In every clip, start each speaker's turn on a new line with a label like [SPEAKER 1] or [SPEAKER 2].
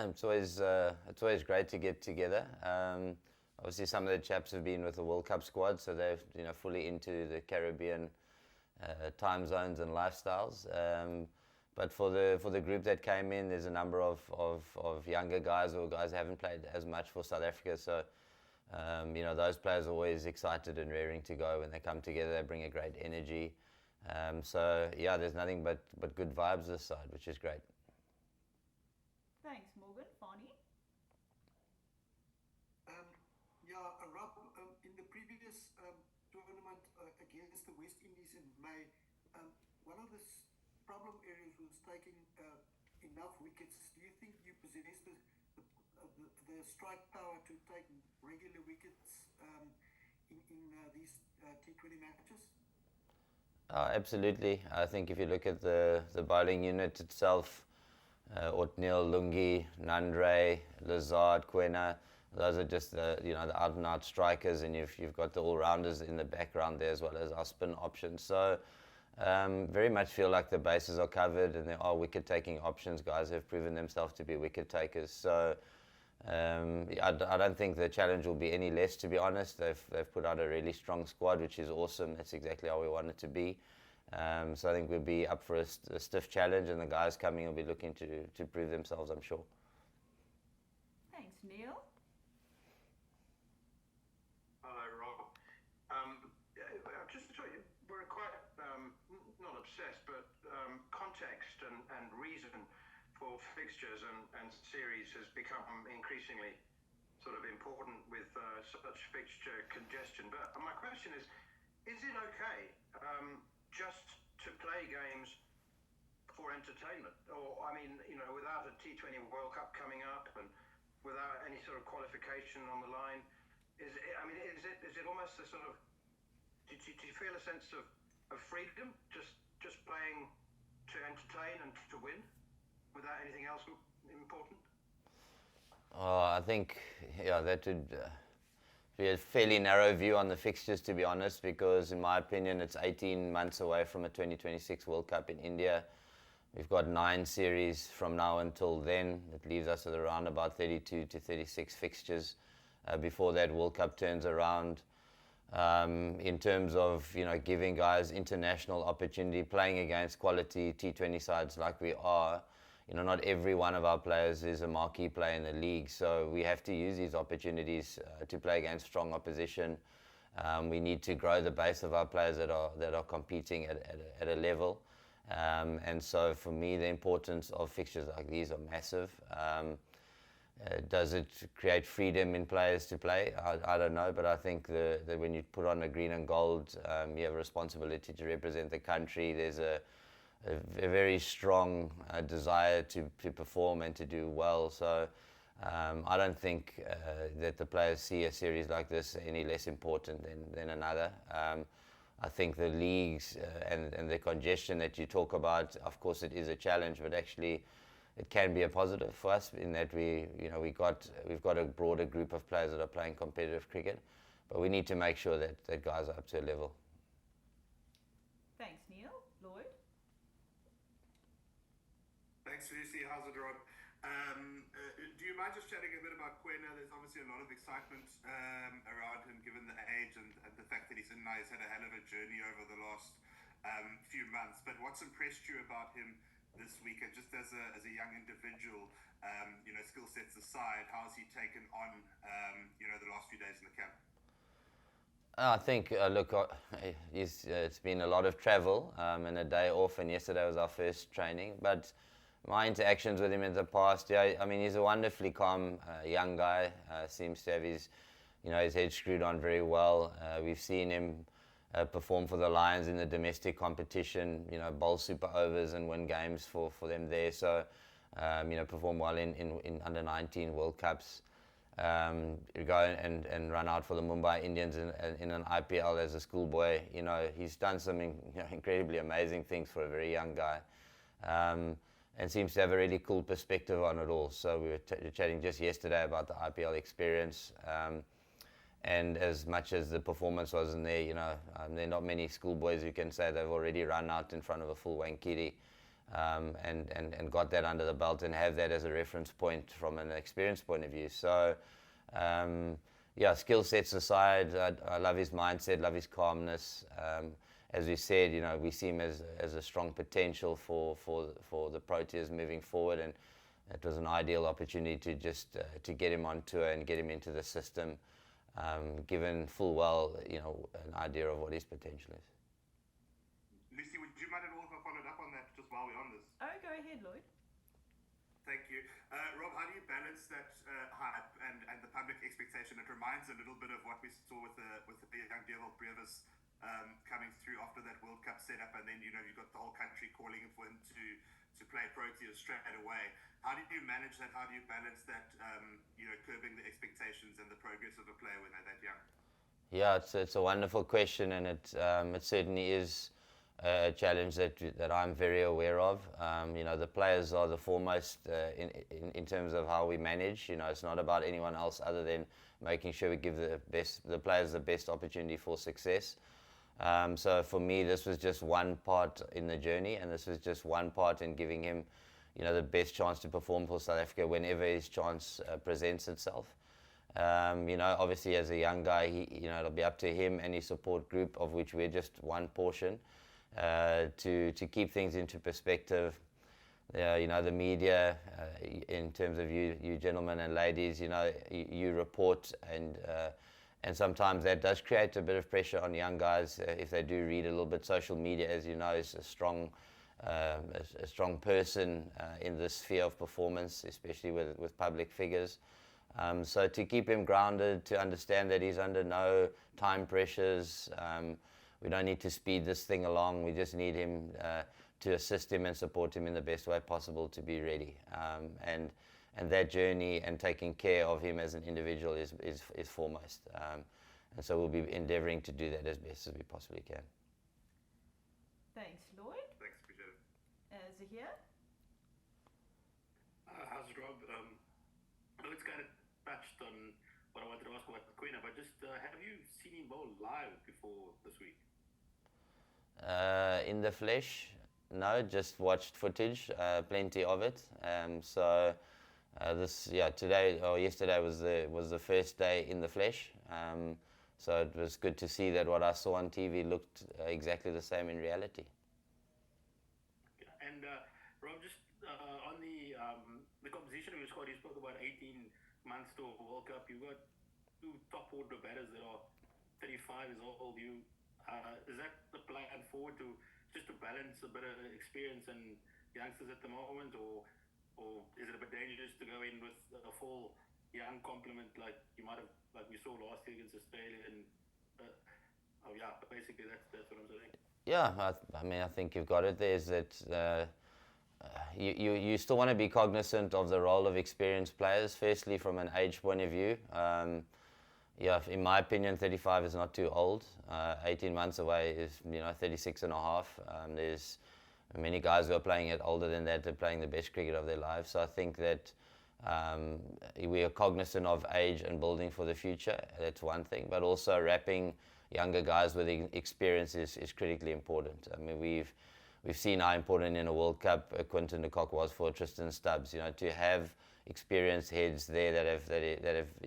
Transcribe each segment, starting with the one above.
[SPEAKER 1] It's always great to get together. Obviously, some of the chaps have been with the World Cup squad, so they're fully into the Caribbean time zones and lifestyles. But for the group that came in, there's a number of younger guys or guys who haven't played as much for South Africa. So those players are always excited and raring to go when they come together. They bring a great energy. There's nothing but good vibes this side, which is great.
[SPEAKER 2] Thanks, Morgan. Fani?
[SPEAKER 3] Rob, in the previous tournament against the West Indies in May, one of the problem areas was taking enough wickets. Do you think you possess the strike power to take regular wickets in these T20 matches?
[SPEAKER 1] Absolutely. I think if you look at the bowling unit itself, Otniel, Lungi, Nandre, Lazard, Quena, those are just the out-and-out strikers, and you've got the all-rounders in the background there as well as our spin options. So very much feel like the bases are covered and there are wicket-taking options. Guys have proven themselves to be wicket-takers. So I don't think the challenge will be any less, to be honest. They've put out a really strong squad, which is awesome. That's exactly how we want it to be. So I think we'll be up for a stiff challenge, and the guys coming will be looking to prove themselves, I'm sure.
[SPEAKER 2] Thanks, Neil.
[SPEAKER 4] Hello, Rob. Just to tell you, we're quite, not obsessed, but context and reason for fixtures and series has become increasingly sort of important with such fixture congestion. But my question is it okay just to play games for entertainment? Or, without a T20 World Cup coming up and without any sort of qualification on the line, is it almost a sort of, do you feel a sense of freedom just playing to entertain and to win without anything else important?
[SPEAKER 1] I think that would be a fairly narrow view on the fixtures, to be honest, because in my opinion it's 18 months away from a 2026 World Cup in India. We've got 9 series from now until then. It leaves us at around about 32 to 36 fixtures before that World Cup turns around. In terms of giving guys international opportunity, playing against quality T20 sides like we are, not every one of our players is a marquee player in the league, so we have to use these opportunities to play against strong opposition. We need to grow the base of our players that are competing at a level, and so for me the importance of fixtures like these are massive. Does it create freedom in players to play? I don't know, but I think that when you put on a green and gold, you have a responsibility to represent the country. There's a very strong desire to perform and to do well. So I don't think that the players see a series like this any less important than another. I think the leagues and the congestion that you talk about, of course it is a challenge, but actually it can be a positive for us in that we've got a broader group of players that are playing competitive cricket, but we need to make sure that guys are up to a level.
[SPEAKER 2] Thanks, Neil. Lloyd?
[SPEAKER 5] Thanks, Lucy. How's it, Rob? Do you mind just chatting a bit about Quena? There's obviously a lot of excitement around him given the age and the fact that he's had a hell of a journey over the last few months. But what's impressed you about him this week, and just as a young individual, skill sets aside, how's he taken on the last few days in the camp?
[SPEAKER 1] I think it's been a lot of travel and a day off, and yesterday was our first training, but my interactions with him in the past, he's a wonderfully calm young guy, seems to have his head screwed on very well. We've seen him perform for the Lions in the domestic competition, bowl super overs and win games for them there. So, perform well in under 19 World Cups. Go and run out for the Mumbai Indians in an IPL as a schoolboy. He's done some incredibly amazing things for a very young guy. And seems to have a really cool perspective on it all. So we were chatting just yesterday about the IPL experience. And as much as the performance wasn't there, there are not many schoolboys who can say they've already run out in front of a full Wankiri. and got that under the belt and have that as a reference point from an experience point of view. So, yeah, skill sets aside, I love his mindset, love his calmness. As we said, we see him as a strong potential for the Proteas moving forward, and it was an ideal opportunity to just to get him on tour and get him into the system, given full well, an idea of what his potential is.
[SPEAKER 5] Lucy, would you mind at all if I followed up on that just while we're on this?
[SPEAKER 2] Oh, go ahead, Lloyd.
[SPEAKER 5] Thank you. Rob, how do you balance that hype and the public expectation? It reminds a little bit of what we saw with the young Devil Brevis coming through after that World Cup setup, and then you've got the whole country calling for him to play Proteas straight away. How do you manage that? How do you balance that, curbing the expectations and the progress of a player when they're that young? Yeah,
[SPEAKER 1] it's a wonderful question, and it certainly is a challenge that I'm very aware of. The players are the foremost in terms of how we manage. It's not about anyone else other than making sure we give the players the best opportunity for success. So for me, this was just one part in the journey, and this was just one part in giving him, the best chance to perform for South Africa whenever his chance presents itself. Obviously as a young guy, it'll be up to him and his support group, of which we're just one portion, to keep things into perspective. The media, in terms of you gentlemen and ladies, you report, and sometimes that does create a bit of pressure on young guys if they do read a little bit. Social media, as you know, is a strong person in this sphere of performance, especially with public figures. So to keep him grounded, to understand that he's under no time pressures. We don't need to speed this thing along. We just need him to assist him and support him in the best way possible to be ready. And that journey and taking care of him as an individual is foremost. And so we'll be endeavouring to do that as best as we possibly can.
[SPEAKER 2] Thanks, Lloyd.
[SPEAKER 5] Thanks, appreciate it.
[SPEAKER 2] Zahir?
[SPEAKER 6] How's it, Rob? I know it's kind of touched on what I wanted to ask about Quina, but just have you seen him bowl live before this week?
[SPEAKER 1] In the flesh, no, just watched footage, plenty of it. Today or yesterday was the first day in the flesh. So it was good to see that what I saw on TV looked exactly the same in reality.
[SPEAKER 6] And Rob, just on the composition of your squad, you spoke about 18 months to a World Cup. You've got two top order batters that are 35 years old. Is that the plan forward just to balance a bit of experience and youngsters at the moment, or is it a bit dangerous to go in with a full young complement like we saw last year against Australia? And basically that's what I'm saying. Yeah,
[SPEAKER 1] I think you've got it. There's that. You still want to be cognizant of the role of experienced players. Firstly, from an age point of view. In my opinion, 35 is not too old. 18 months away is 36 and a half. There's many guys who are playing it older than that. They're playing the best cricket of their lives. So I think that we are cognizant of age and building for the future. That's one thing. But also wrapping younger guys with experience is critically important. I mean, we've seen how important in a World Cup Quinton de Kock was for Tristan Stubbs. To have experienced heads there that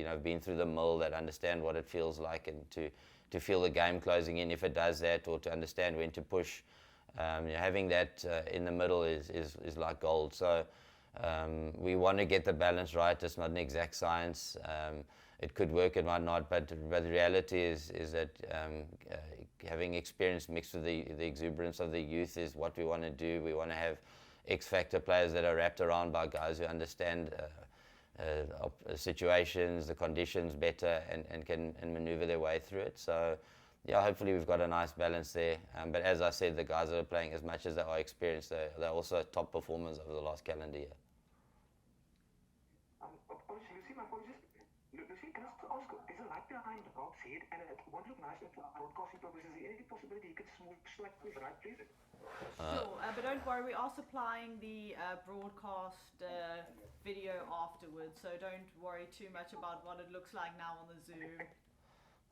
[SPEAKER 1] have been through the mill, that understand what it feels like, and to feel the game closing in if it does that, or to understand when to push. Having that in the middle is like gold. So we want to get the balance right. It's not an exact science. It could work, it might not, but the reality is that having experience mixed with the exuberance of the youth is what we want to do. We want to have X-factor players that are wrapped around by guys who understand situations, the conditions better, and can maneuver their way through it. So, hopefully we've got a nice balance there. But as I said, the guys that are playing, as much as they are experienced, they're also top performers over the last calendar year.
[SPEAKER 7] Lucy, can I ask, is the light behind Rob's head and it won't look nice for broadcasting purposes? Is there any possibility you could swipe this right, please?
[SPEAKER 2] Sure, but don't worry, we are supplying the broadcast video afterwards, so don't worry too much about what it looks like now on the Zoom.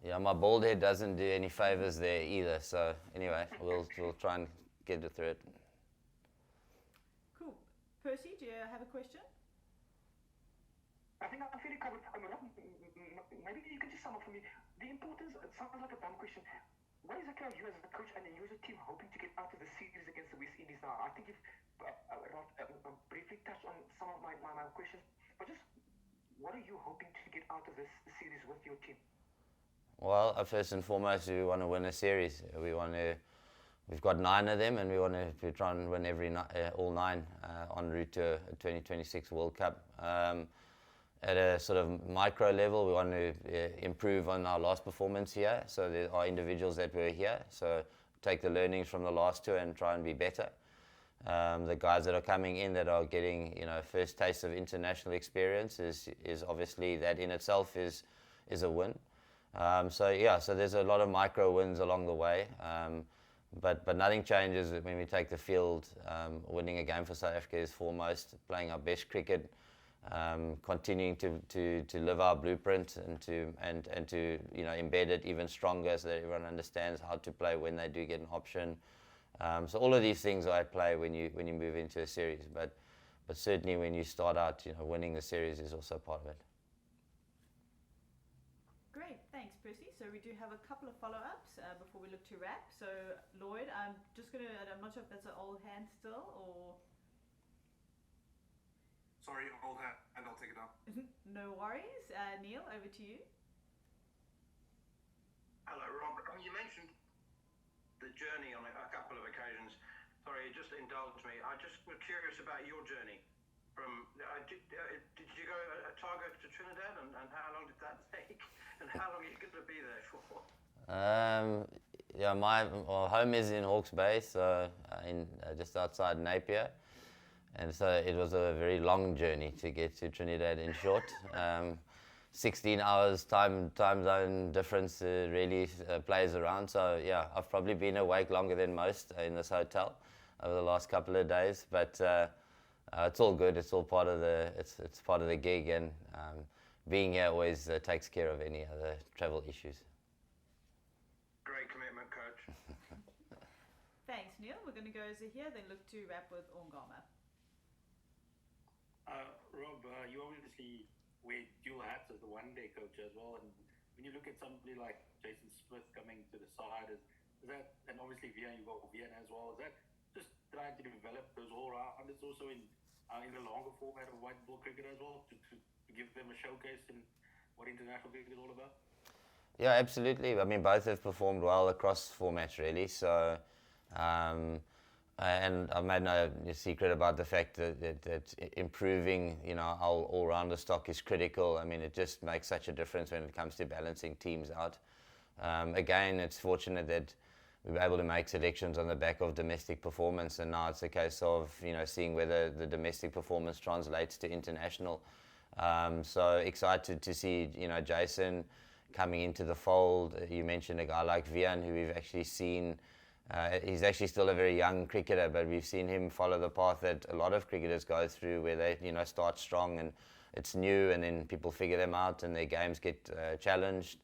[SPEAKER 1] Yeah, my bald head doesn't do any favors there either. So anyway, we'll try and get it through it.
[SPEAKER 2] Percy, do you have a question?
[SPEAKER 7] I think I'm fairly covered. Maybe you can just sum up for me the importance. It sounds like a dumb question. What exactly are you as a coach and you as a team hoping to get out of the series against the West Indies now? I think you've briefly touched on some of my questions, but just what are you hoping to get out of this series with your team?
[SPEAKER 1] Well, first and foremost, we want to win a series. We've got 9 of them, and we want to try and win all 9 en route to a 2026 World Cup. At a sort of micro level, we want to improve on our last performance here. So there are individuals that were here. So take the learnings from the last 2 and try and be better. The guys that are coming in that are getting first taste of international experience is obviously that in itself is a win. So there's a lot of micro wins along the way. But nothing changes when we take the field. Winning a game for South Africa is foremost. Playing our best cricket, continuing to live our blueprint and to embed it even stronger so that everyone understands how to play when they do get an option. So all of these things are at play when you move into a series. But certainly when you start out, winning the series is also part of it.
[SPEAKER 2] Great, thanks, Percy. So we do have a couple of follow-ups before we look to wrap. So Lloyd, I'm not sure if that's an old hand still or.
[SPEAKER 5] Sorry, old hand, and I'll take it up.
[SPEAKER 2] No worries. Neil, over to you.
[SPEAKER 4] Hello, Rob. You mentioned the journey on a couple of occasions. Sorry, just indulge me. I just was curious about your journey. Did you go Otago to Trinidad, and how long did that take? And how long are you going to be there for?
[SPEAKER 1] My home is in Hawke's Bay, so just outside Napier. And so it was a very long journey to get to Trinidad in short. 16 hours time zone difference really plays around. So yeah, I've probably been awake longer than most in this hotel over the last couple of days. But it's all good. It's all part of it's part of the gig, and being here always takes care of any other travel issues.
[SPEAKER 4] Great commitment, coach.
[SPEAKER 2] Thanks, Neil. We're going to go over here, then look to wrap with Ongama.
[SPEAKER 6] Rob, you obviously wear dual hats as the one-day coach as well, and when you look at somebody like Jason Smith coming to the side, is that, and obviously you've got Vian as well, is that just trying to develop those all-rounders also in the longer format of white ball cricket as well, to give them a showcase in what international cricket is all about?
[SPEAKER 1] Yeah, absolutely. I mean, both have performed well across formats, really. So, and I've made no secret about the fact that improving, our all-rounder stock is critical. I mean, it just makes such a difference when it comes to balancing teams out. Again, it's fortunate that we were able to make selections on the back of domestic performance, and now it's a case of, seeing whether the domestic performance translates to international. So excited to see, Jason coming into the fold. You mentioned a guy like Vian, who we've actually seen. He's actually still a very young cricketer, but we've seen him follow the path that a lot of cricketers go through, where they, start strong and it's new, and then people figure them out and their games get challenged,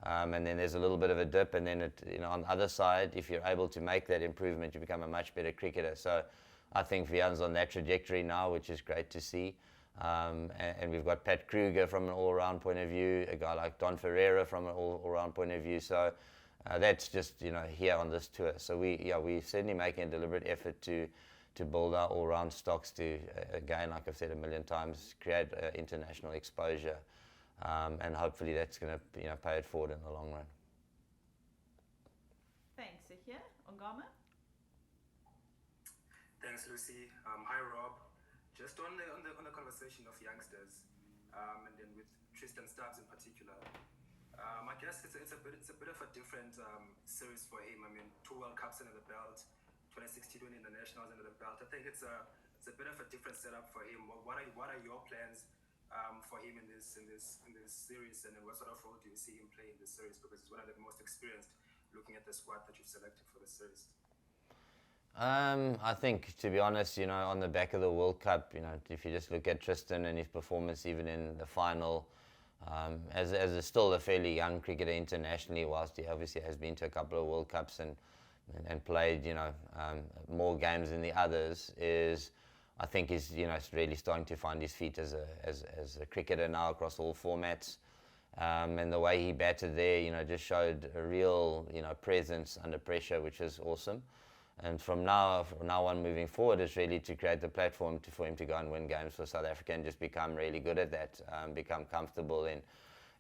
[SPEAKER 1] and then there's a little bit of a dip, and then on the other side, if you're able to make that improvement, you become a much better cricketer. So I think Vian's on that trajectory now, which is great to see. And we've got Pat Kruger from an all-round point of view, a guy like Don Ferreira from an all-round point of view. So that's just here on this tour. So we're certainly making a deliberate effort to build our all-round stocks to, again, like I've said a million times, create international exposure, and hopefully that's going to pay it forward in the long run.
[SPEAKER 2] Thanks, Sahir. Ongama?
[SPEAKER 8] Thanks, Lucy. Hi, Rob. Just on the conversation of youngsters, and then with Tristan Stubbs in particular. I guess it's a bit of a different series for him. I mean, 2 World Cups under the belt, 2016 internationals under the belt. I think it's a bit of a different setup for him. What are your plans for him in this series, and then what sort of role do you see him play in this series? Because he's one of the most experienced, looking at the squad that you've selected for the series.
[SPEAKER 1] I think, to be honest, on the back of the World Cup, if you just look at Tristan and his performance even in the final, as still a fairly young cricketer internationally, whilst he obviously has been to a couple of World Cups and played, more games than the others, I think he's really starting to find his feet as a cricketer now across all formats. And the way he batted there, just showed a real, presence under pressure, which is awesome. And from now on moving forward is really to create the platform for him to go and win games for South Africa and just become really good at that, become comfortable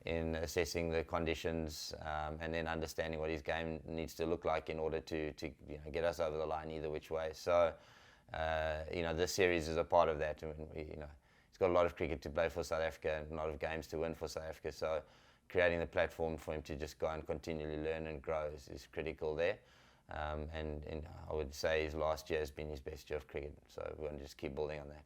[SPEAKER 1] in assessing the conditions, and then understanding what his game needs to look like in order to get us over the line either which way. So, this series is a part of that. I mean, he's got a lot of cricket to play for South Africa and a lot of games to win for South Africa. So creating the platform for him to just go and continually learn and grow is critical there. And I would say his last year has been his best year of cricket. So we're going to just keep building on that.